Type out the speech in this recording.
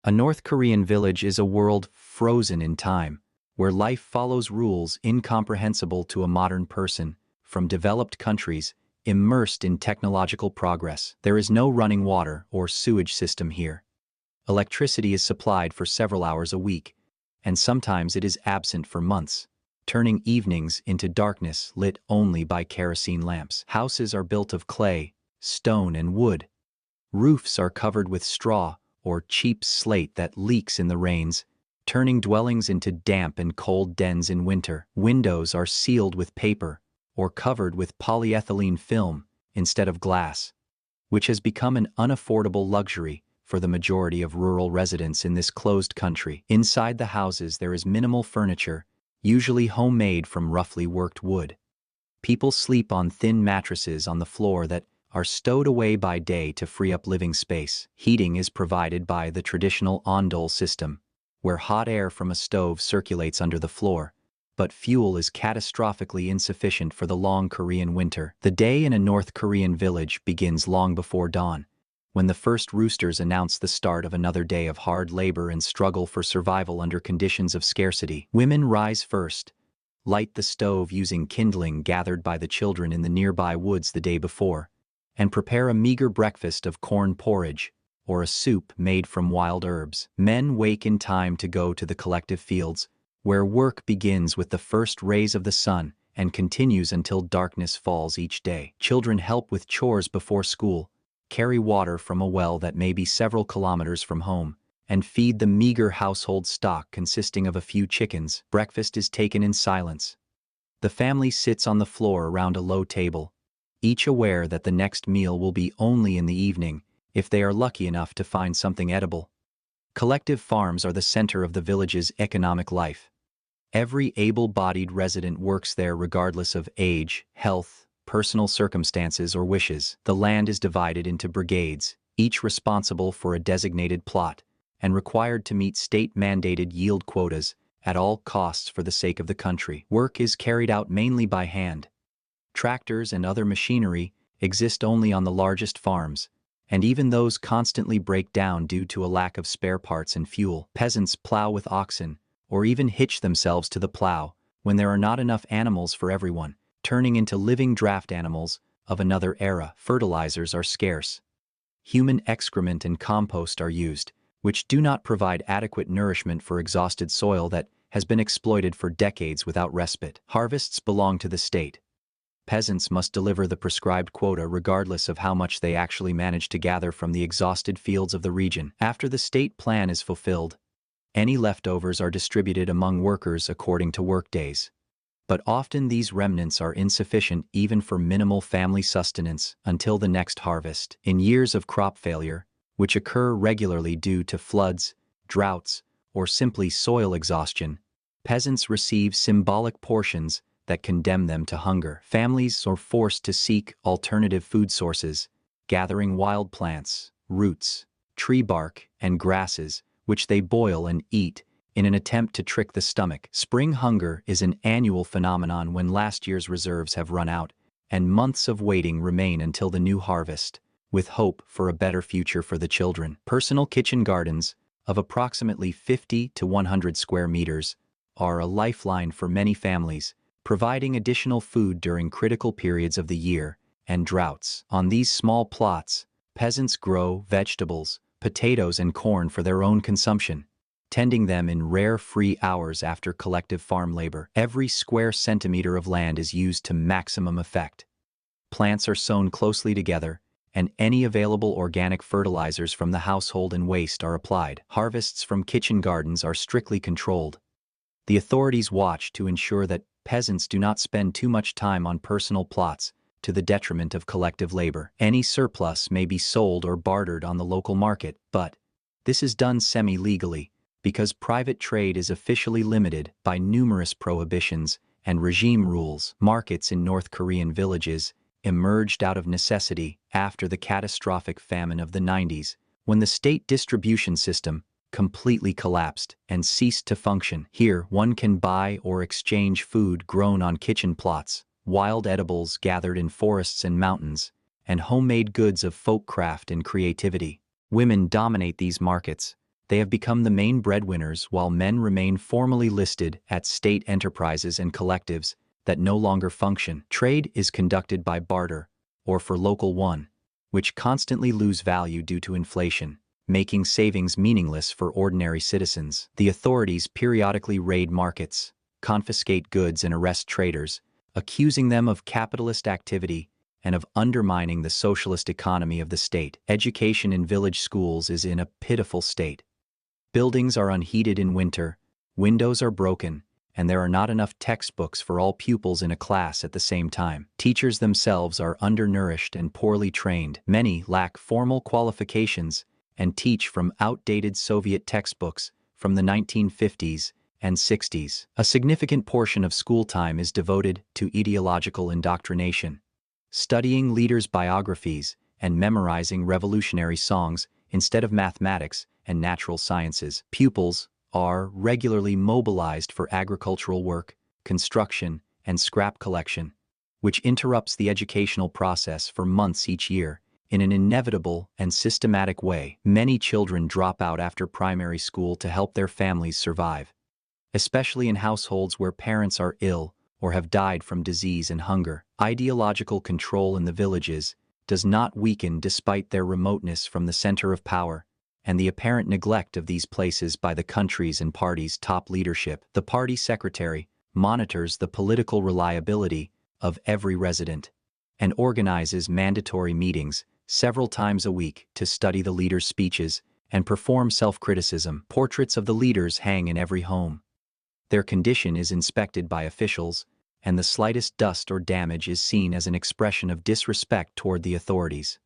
A North Korean village is a world frozen in time, where life follows rules incomprehensible to a modern person, from developed countries, immersed in technological progress. There is no running water or sewage system here. Electricity is supplied for several hours a week, and sometimes it is absent for months, turning evenings into darkness lit only by kerosene lamps. Houses are built of clay, stone, and wood. Roofs are covered with straw or cheap slate that leaks in the rains, turning dwellings into damp and cold dens in winter. Windows are sealed with paper or covered with polyethylene film instead of glass, which has become an unaffordable luxury for the majority of rural residents in this closed country. Inside the houses there is minimal furniture, usually homemade from roughly worked wood. People sleep on thin mattresses on the floor that are stowed away by day to free up living space. Heating is provided by the traditional ondol system, where hot air from a stove circulates under the floor, but fuel is catastrophically insufficient for the long Korean winter. The day in a North Korean village begins long before dawn, when the first roosters announce the start of another day of hard labor and struggle for survival under conditions of scarcity. Women rise first, light the stove using kindling gathered by the children in the nearby woods the day before, and prepare a meager breakfast of corn porridge or a soup made from wild herbs. Men wake in time to go to the collective fields, where work begins with the first rays of the sun and continues until darkness falls each day. Children help with chores before school, carry water from a well that may be several kilometers from home, and feed the meager household stock consisting of a few chickens. Breakfast is taken in silence. The family sits on the floor around a low table, each aware that the next meal will be only in the evening if they are lucky enough to find something edible. Collective farms are the center of the village's economic life. Every able-bodied resident works there regardless of age, health, personal circumstances, or wishes. The land is divided into brigades, each responsible for a designated plot, and required to meet state-mandated yield quotas at all costs for the sake of the country. Work is carried out mainly by hand. Tractors and other machinery exist only on the largest farms, and even those constantly break down due to a lack of spare parts and fuel. Peasants plow with oxen, or even hitch themselves to the plow when there are not enough animals for everyone, turning into living draft animals of another era. Fertilizers are scarce. Human excrement and compost are used, which do not provide adequate nourishment for exhausted soil that has been exploited for decades without respite. Harvests belong to the state. Peasants must deliver the prescribed quota regardless of how much they actually manage to gather from the exhausted fields of the region. After the state plan is fulfilled, any leftovers are distributed among workers according to workdays. But often these remnants are insufficient even for minimal family sustenance until the next harvest. In years of crop failure, which occur regularly due to floods, droughts, or simply soil exhaustion, peasants receive symbolic portions that condemn them to hunger. Families are forced to seek alternative food sources, gathering wild plants, roots, tree bark, and grasses, which they boil and eat in an attempt to trick the stomach. Spring hunger is an annual phenomenon when last year's reserves have run out, and months of waiting remain until the new harvest, with hope for a better future for the children. Personal kitchen gardens, of approximately 50 to 100 square meters, are a lifeline for many families, providing additional food during critical periods of the year and droughts. On these small plots, peasants grow vegetables, potatoes, and corn for their own consumption, tending them in rare free hours after collective farm labor. Every square centimeter of land is used to maximum effect. Plants are sown closely together, and any available organic fertilizers from the household and waste are applied. Harvests from kitchen gardens are strictly controlled. The authorities watch to ensure that peasants do not spend too much time on personal plots to the detriment of collective labor. Any surplus may be sold or bartered on the local market, but this is done semi-legally because private trade is officially limited by numerous prohibitions and regime rules. Markets in North Korean villages emerged out of necessity after the catastrophic famine of the 90s, when the state distribution system completely collapsed and ceased to function. Here, one can buy or exchange food grown on kitchen plots, wild edibles gathered in forests and mountains, and homemade goods of folk craft and creativity. Women dominate these markets, They have become the main breadwinners while men remain formally listed at state enterprises and collectives that no longer function. Trade is conducted by barter, or for local one, which constantly lose value due to inflation, making savings meaningless for ordinary citizens. The authorities periodically raid markets, confiscate goods and arrest traders, accusing them of capitalist activity and of undermining the socialist economy of the state. Education in village schools is in a pitiful state. Buildings are unheated in winter, windows are broken, and there are not enough textbooks for all pupils in a class at the same time. Teachers themselves are undernourished and poorly trained. Many lack formal qualifications and teach from outdated Soviet textbooks from the 1950s and 60s. A significant portion of school time is devoted to ideological indoctrination, studying leaders' biographies and memorizing revolutionary songs instead of mathematics and natural sciences. Pupils are regularly mobilized for agricultural work, construction, and scrap collection, which interrupts the educational process for months each year. In an inevitable and systematic way, many children drop out after primary school to help their families survive, especially in households where parents are ill or have died from disease and hunger. Ideological control in the villages does not weaken despite their remoteness from the center of power and the apparent neglect of these places by the country's and party's top leadership. The party secretary monitors the political reliability of every resident and organizes mandatory meetings several times a week to study the leaders' speeches and perform self-criticism. Portraits of the leaders hang in every home. Their condition is inspected by officials, and the slightest dust or damage is seen as an expression of disrespect toward the authorities.